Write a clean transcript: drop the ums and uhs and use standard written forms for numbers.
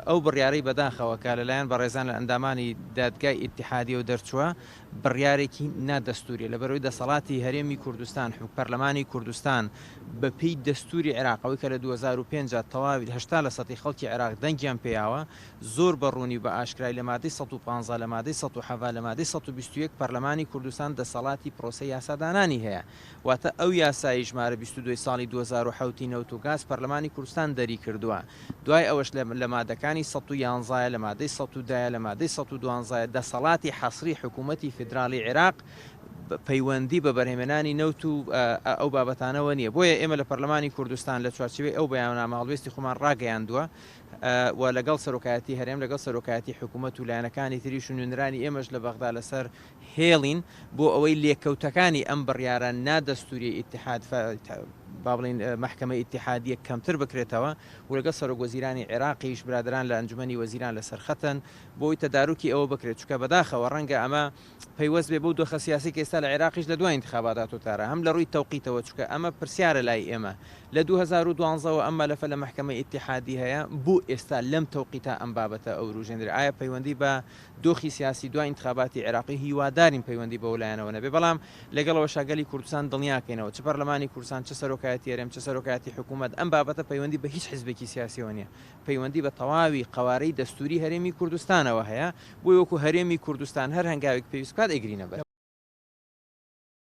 ئەو بڕیارەی بەداخەوە کە لەلایەن بەڕێزان لە ئەندامانی دادگای ئیتحادیە و دەرچووە بڕیارێکی نادەستوریە لەبەرەوەی دەسەڵاتی هەرێمی کوردستان پەرلەمانی کوردستان بەپێی دەستوری عێراقەوەی کە لە 2005 تەواوی 80% خەڵکی عێراق دەنگیان پێیاوە زۆر بەڕوونی بە ئاشکرای لە مادەی 115 لە مادەی 107 لە مادەی 121 پەرلەمانی کوردستان دەسەڵاتی پرۆسەی یاسادانانی هەیە واتە ئەو یاسای ژمارە 22 ساڵی 2010 نەوت و گاز پەرلەمانی کوردستان دەری کردووە دوای ئەوەش لە مادەکانی 111 لە مادەی 110 لە مادەی 112 دەسەڵاتی حەسری حکوومەتی فیدرالی عێراق پەیوەندی بە بەرهێمێنانی نەوت و ئەو بابەتانەوە نییە بۆیە ئێمە لە پەرلەمانی کوردستان لە چوارچوەی ئەو بەیاننامە هەڵوێستی خۆمان ڕاگەیاندووە و لەگەڵ سەرۆکایەتی هەرێم لەگەڵ سەرۆکایەتی حکوومەت و لایەنەکانی تریش و نوێنرانی ئێمەش لە بەغدا لەسەر هێڵین بۆ ئەوەی لێکەوتەکانی ئەم بڕیارە نادەستوری ئیتحاد با بڵین محکمە ئیتحادیە کەمتر بکرێتەوە و لەگەڵ سەرۆکوەزیرانی عێراقیش برادران لە ئەنجومەنی وەزیران لەسەر خەتەن بۆی تەداروکی ئەوە بکرێت چونکە بەداخەوە ڕەنگە ئەمە پەیوەست بێ بۆ دۆخە سیاسی کە ئێستا لە عێراقیش لە دوای انتخاباتات و تارە هەم لە ڕووی تەوقیتەوە چونکە ئەمە پرسیارە لای ئێمە لە 2012 ئەم مەلەفە لە محکمە ئیتحادی هەیە بوو ئێستا لەم تەوقیتە ئەم بابەتە ئەو ڕوژێنرا ئایا پەیوەندی بە دۆخی سیاسی دوای انتخاباتی عێراقی هیوادارین پەیوەندی بە وەلایەنەوە نەبێ بەڵام لەگەڵەوە شاگەلی کوردستان دڵنیاکەینەوە چ پەرلەمانی کوردستان چه سەرۆکایەتی هەرێم چه سەرۆکایەتی حکوومەت ئەم بابەتە پەیوەندی بە هیچ حیزبێکی سیاسیەوە نییە پەیوەندی بە تەواوی قوارەی دەستوری هەرێمی کوردستانەوە هەیە بۆی وەکو هەرێمی کوردستان هەر هەنگاوێک پێویست بکات ئەیگرینە بەر